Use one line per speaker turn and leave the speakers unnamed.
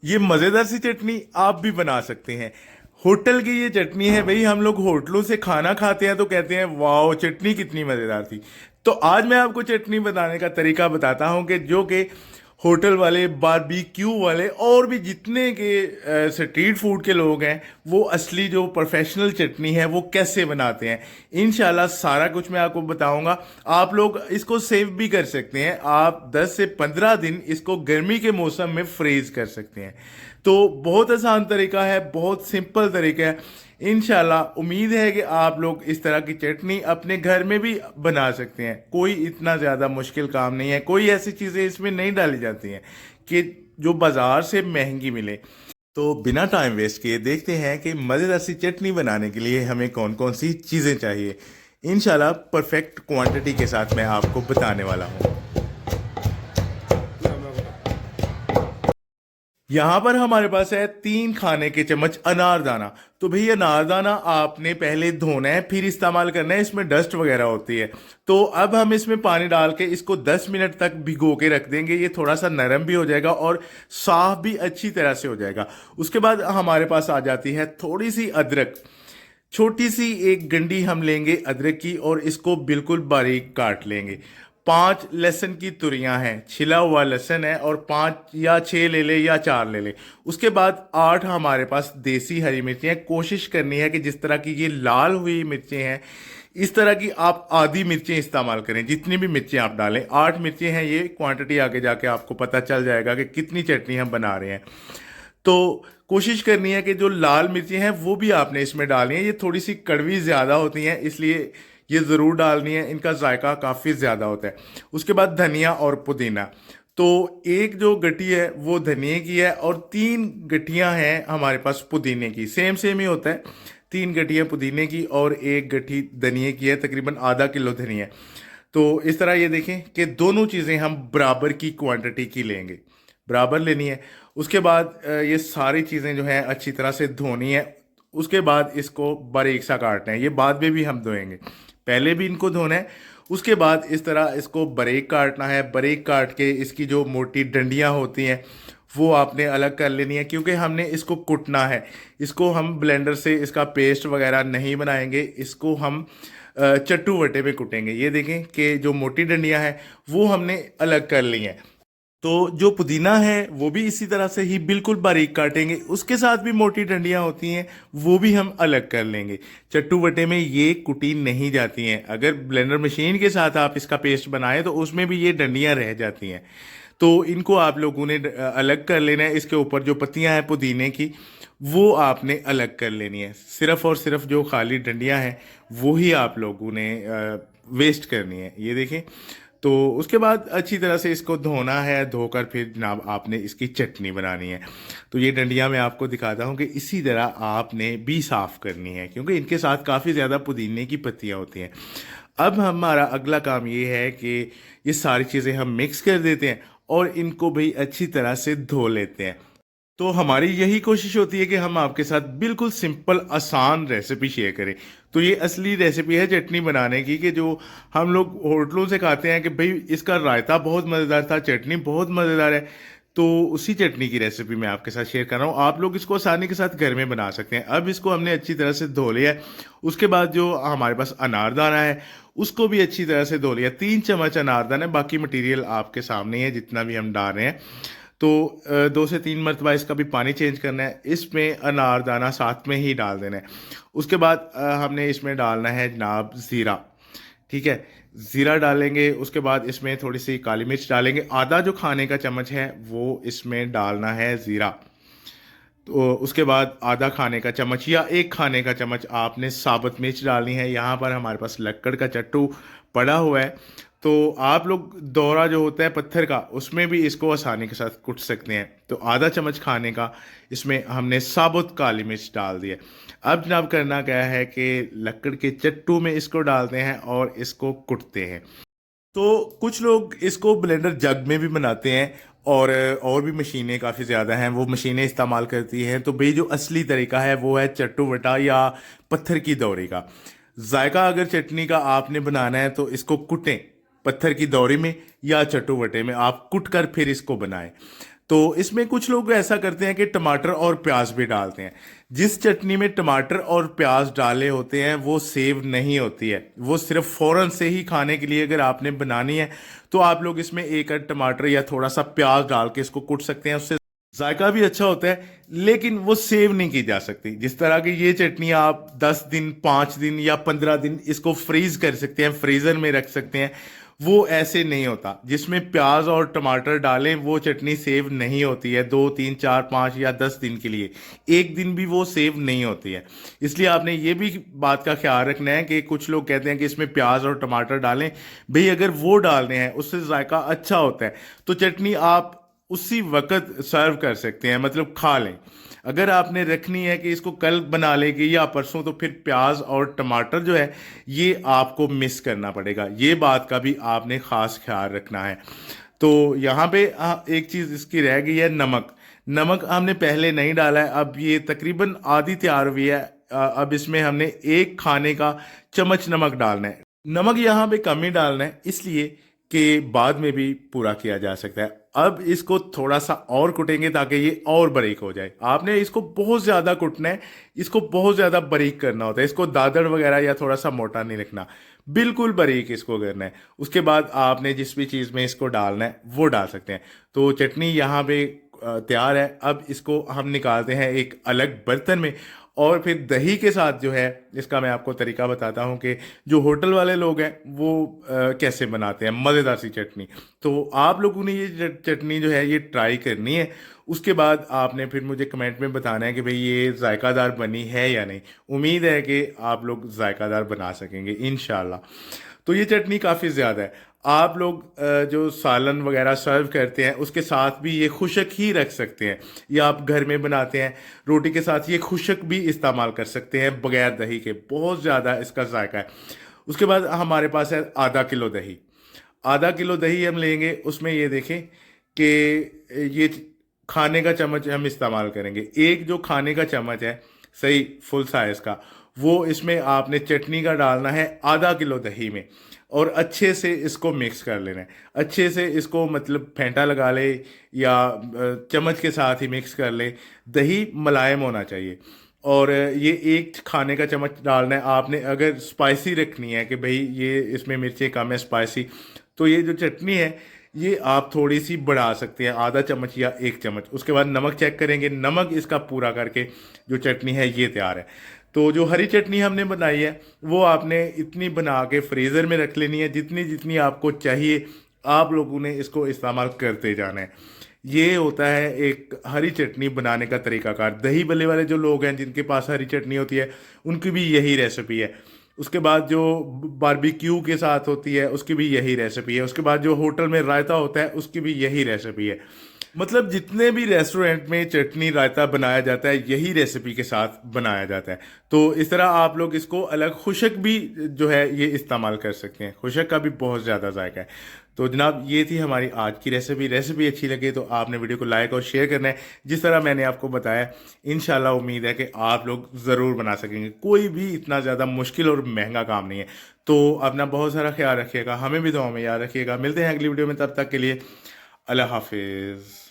ये मज़ेदार सी चटनी आप भी बना सकते हैं। होटल की ये चटनी है भाई, हम लोग होटलों से खाना खाते हैं तो कहते हैं वाह चटनी कितनी मज़ेदार थी। तो आज मैं आपको चटनी बनाने का तरीका बताता हूँ कि जो कि होटल वाले, बारबेक्यू वाले और भी जितने के स्ट्रीट फूड के लोग हैं, वो असली जो प्रोफेशनल चटनी है वो कैसे बनाते हैं। इंशाल्लाह सारा कुछ मैं आपको बताऊंगा। आप लोग इसको सेव भी कर सकते हैं, आप 10 से 15 दिन इसको गर्मी के मौसम में फ्रीज कर सकते हैं। तो बहुत आसान तरीका है, बहुत सिंपल तरीका है। इंशाल्लाह उम्मीद है कि आप लोग इस तरह की चटनी अपने घर में भी बना सकते हैं। कोई इतना ज़्यादा मुश्किल काम नहीं है, कोई ऐसी चीज़ें इसमें नहीं डाली जाती हैं कि जो बाज़ार से महंगी मिले। तो बिना टाइम वेस्ट किए देखते हैं कि मज़ेदार सी चटनी बनाने के लिए हमें कौन कौन सी चीज़ें चाहिए। इंशाल्लाह परफेक्ट क्वांटिटी के साथ मैं आपको बताने वाला हूँ। यहाँ पर हमारे पास है 3 खाने के चम्मच अनारदाना। तो भैया अनारदाना आपने पहले धोना है फिर इस्तेमाल करना है, इसमें डस्ट वगैरह होती है। तो अब हम इसमें पानी डाल के इसको 10 मिनट तक भिगो के रख देंगे, ये थोड़ा सा नरम भी हो जाएगा और साफ भी अच्छी तरह से हो जाएगा। उसके बाद हमारे पास आ जाती है थोड़ी सी अदरक। छोटी सी एक गंडी हम लेंगे अदरक की और इसको बिल्कुल बारीक काट लेंगे। 5 लहसुन की तुरियां हैं, छिला हुआ लहसुन है, और 5 या 6 ले ले या 4 ले ले। उसके बाद 8 हमारे पास देसी हरी मिर्चें हैं। कोशिश करनी है कि जिस तरह की ये लाल हुई मिर्चें हैं, इस तरह की आप आधी मिर्चें इस्तेमाल करें। जितनी भी मिर्चें आप डालें, 8 मिर्चें हैं ये क्वांटिटी, आगे जाके आपको पता चल जाएगा कि कितनी चटनी हम बना रहे हैं। तो कोशिश करनी है कि जो लाल मिर्ची हैं वो भी आपने इसमें डालनी है। ये थोड़ी सी कड़वी ज़्यादा होती हैं, इसलिए ये ज़रूर डालनी है, इनका जायका काफ़ी ज़्यादा होता है। उसके बाद धनिया और पुदीना। तो एक जो गठी है वो धनिए की है और 3 गठियाँ हैं हमारे पास पुदीने की। सेम सेम ही होता है, 3 गठियाँ पुदीने की और एक गठी धनिए की है, तकरीबन आधा किलो धनिया। तो इस तरह ये देखें कि दोनों चीज़ें हम बराबर की क्वांटिटी की लेंगे, बराबर लेनी है। उसके बाद ये सारी चीज़ें जो हैं अच्छी तरह से धोनी है। उसके बाद इसको बारीक सा काटना है, ये बाद में भी हम धोएंगे, पहले भी इनको धोना है। उसके बाद इस तरह इसको बारीक काटना है। बारीक काट के इसकी जो मोटी डंडियां होती हैं वो आपने अलग कर लेनी है, क्योंकि हमने इसको कुटना है। इसको हम ब्लेंडर से इसका पेस्ट वगैरह नहीं बनाएंगे, इसको हम चट्टू वटे में कुटेंगे। ये देखें कि जो मोटी डंडियां हैं वो हमने अलग कर ली हैं। तो जो पुदीना है वो भी इसी तरह से ही बिल्कुल बारीक काटेंगे, उसके साथ भी मोटी डंडियां होती हैं वो भी हम अलग कर लेंगे। चट्टू वटे में ये कुटी नहीं जाती हैं, अगर ब्लेंडर मशीन के साथ आप इसका पेस्ट बनाएं तो उसमें भी ये डंडियां रह जाती हैं। तो इनको आप लोगों ने अलग कर लेना है। इसके ऊपर जो पत्तियां हैं पुदीने की वो आपने अलग कर लेनी है। सिर्फ और सिर्फ जो खाली डंडियां हैं वो ही आप लोगों ने वेस्ट करनी है। ये देखें। तो उसके बाद अच्छी तरह से इसको धोना है, धोकर फिर जनाब आपने इसकी चटनी बनानी है। तो ये डंडियाँ मैं आपको दिखाता हूँ कि इसी तरह आपने भी साफ़ करनी है, क्योंकि इनके साथ काफ़ी ज़्यादा पुदीने की पत्तियाँ होती हैं। अब हमारा अगला काम ये है कि ये सारी चीज़ें हम मिक्स कर देते हैं और इनको भी अच्छी तरह से धो लेते हैं। तो हमारी यही कोशिश होती है कि हम आपके साथ बिल्कुल सिंपल आसान रेसिपी शेयर करें। तो ये असली रेसिपी है चटनी बनाने की, कि जो हम लोग होटलों से खाते हैं कि भाई इसका रायता बहुत मज़ेदार था, चटनी बहुत मज़ेदार है। तो उसी चटनी की रेसिपी मैं आपके साथ शेयर कर रहा हूँ। आप लोग इसको आसानी के साथ घर में बना सकते हैं। अब इसको हमने अच्छी तरह से धो लिया है। उसके बाद जो हमारे पास अनारदाना है उसको भी अच्छी तरह से धो लिया। 3 चम्मच अनारदाना है, बाकी मटेरियल आपके सामने ही है जितना भी हम डाल रहे हैं। तो 2 से 3 मरतबा इसका भी पानी चेंज करना है। इसमें अनारदाना साथ में ही डाल देना है। उसके बाद हमने इसमें डालना है जनाब ज़ीरा। ठीक है, ज़ीरा डालेंगे। उसके बाद इसमें थोड़ी सी काली मिर्च डालेंगे। आधा जो खाने का चम्मच है वो इसमें डालना है ज़ीरा। तो उसके बाद आधा खाने का चम्मच या 1 खाने का चम्मच आपने साबुत मिर्च डालनी है। यहाँ पर हमारे पास लक्कड़ का चट्टू पड़ा हुआ है, तो आप लोग दौरा जो होता है पत्थर का उसमें भी इसको आसानी के साथ कुट सकते हैं। तो आधा चम्मच खाने का इसमें हमने साबुत काली मिर्च डाल दी है। अब जनाब करना क्या है कि लक्कड़ के चट्टू में इसको डालते हैं और इसको कुटते हैं। तो कुछ लोग इसको ब्लेंडर जग में भी बनाते हैं, और भी मशीनें काफ़ी ज़्यादा हैं वो मशीनें इस्तेमाल करती हैं। तो भाई जो असली तरीका है वो है चट्टू वटा या पत्थर की दौरी का। जायका अगर चटनी का आपने बनाना है तो इसको कुटें, पत्थर की दौरी में या चट्टू वटे में आप कुट कर फिर इसको बनाएं। तो इसमें कुछ लोग ऐसा करते हैं कि टमाटर और प्याज भी डालते हैं। जिस चटनी में टमाटर और प्याज डाले होते हैं वो सेव नहीं होती है, वो सिर्फ फौरन से ही खाने के लिए अगर आपने बनानी है तो आप लोग इसमें एक आध टमाटर या थोड़ा सा प्याज डाल के इसको कूट सकते हैं, उससे जायका भी अच्छा होता है, लेकिन वो सेव नहीं की जा सकती। जिस तरह की ये चटनी आप 10 दिन, 5 दिन या 15 दिन इसको फ्रीज कर सकते हैं, फ्रीजर में रख सकते हैं, वो ऐसे नहीं होता। जिसमें प्याज और टमाटर डालें वो चटनी सेव नहीं होती है 2, 3, 4, 5 या 10 दिन के लिए, एक दिन भी वो सेव नहीं होती है। इसलिए आपने ये भी बात का ख्याल रखना है कि कुछ लोग कहते हैं कि इसमें प्याज और टमाटर डालें, भाई अगर वो डालने हैं उससे जायका अच्छा होता है तो चटनी आप उसी वक्त सर्व कर सकते हैं, मतलब खा लें। अगर आपने रखनी है कि इसको कल बना लेंगे या परसों, तो फिर प्याज और टमाटर जो है ये आपको मिस करना पड़ेगा। ये बात का भी आपने खास ख्याल रखना है। तो यहाँ पे एक चीज़ इसकी रह गई है, नमक। नमक हमने पहले नहीं डाला है, अब ये तकरीबन आधी तैयार हुई है। अब इसमें हमने एक खाने का चम्मच नमक डालना है। नमक यहाँ पे कम ही डालना है, इसलिए कि बाद में भी पूरा किया जा सकता है। अब इसको थोड़ा सा और कुटेंगे ताकि ये और बारीक हो जाए। आपने इसको बहुत ज़्यादा कुटना है, इसको बहुत ज़्यादा बारीक करना होता है, इसको दादड़ वगैरह या थोड़ा सा मोटा नहीं रखना, बिल्कुल बारीक इसको करना है। उसके बाद आपने जिस भी चीज़ में इसको डालना है वो डाल सकते हैं। तो चटनी यहाँ पे तैयार है। अब इसको हम निकालते हैं एक अलग बर्तन में, और फिर दही के साथ जो है इसका मैं आपको तरीका बताता हूँ कि जो होटल वाले लोग हैं वो कैसे बनाते हैं मज़ेदार सी चटनी। तो आप लोगों ने ये चटनी जो है ये ट्राई करनी है। उसके बाद आपने फिर मुझे कमेंट में बताना है कि भाई ये जायकादार बनी है या नहीं। उम्मीद है कि आप लोग जायकादार बना सकेंगे इंशाल्लाह। तो ये चटनी काफ़ी ज़्यादा है। आप लोग जो सालन वगैरह सर्व करते हैं उसके साथ भी ये खुशक ही रख सकते हैं, या आप घर में बनाते हैं रोटी के साथ ये खुशक भी इस्तेमाल कर सकते हैं बगैर दही के, बहुत ज़्यादा इसका जायका है। उसके बाद हमारे पास है आधा किलो दही। आधा किलो दही हम लेंगे, उसमें ये देखें कि ये खाने का चम्मच हम इस्तेमाल करेंगे। एक जो खाने का चम्मच है सही फुल साइज का, वो इसमें आपने चटनी का डालना है आधा किलो दही में, और अच्छे से इसको मिक्स कर लेना है। अच्छे से इसको मतलब फेंटा लगा ले या चम्मच के साथ ही मिक्स कर ले। दही मुलायम होना चाहिए। और ये एक खाने का चम्मच डालना है आपने। अगर स्पाइसी रखनी है कि भाई ये इसमें मिर्चें कम है स्पाइसी, तो ये जो चटनी है ये आप थोड़ी सी बढ़ा सकते हैं, आधा चम्मच या एक चम्मच। उसके बाद नमक चेक करेंगे, नमक इसका पूरा करके जो चटनी है ये तैयार है। तो जो हरी चटनी हमने बनाई है वो आपने इतनी बना के फ्रीज़र में रख लेनी है, जितनी जितनी आपको चाहिए आप लोगों ने इसको इस्तेमाल करते जाना है। ये होता है एक हरी चटनी बनाने का तरीकाकार। दही बल्ले वाले जो लोग हैं जिनके पास हरी चटनी होती है उनकी भी यही रेसिपी है। उसके बाद जो बारबेक्यू के साथ होती है उसकी भी यही रेसिपी है। उसके बाद जो होटल में रायता होता है उसकी भी यही रेसिपी है। मतलब जितने भी रेस्टोरेंट में चटनी रायता बनाया जाता है यही रेसिपी के साथ बनाया जाता है। तो इस तरह आप लोग इसको अलग खुशक भी जो है ये इस्तेमाल कर सकते हैं, खुशक का भी बहुत ज़्यादा जायका है। तो जनाब ये थी हमारी आज की रेसिपी अच्छी लगे तो आपने वीडियो को लाइक और शेयर करना है जिस तरह मैंने आपको बताया। इंशाल्लाह उम्मीद है कि आप लोग ज़रूर बना सकेंगे, कोई भी इतना ज़्यादा मुश्किल और महंगा काम नहीं है। तो अपना बहुत सारा ख्याल रखिएगा, हमें भी दुआ में याद रखिएगा। मिलते हैं अगली वीडियो में, तब तक के लिए अल्लाह हाफिज़।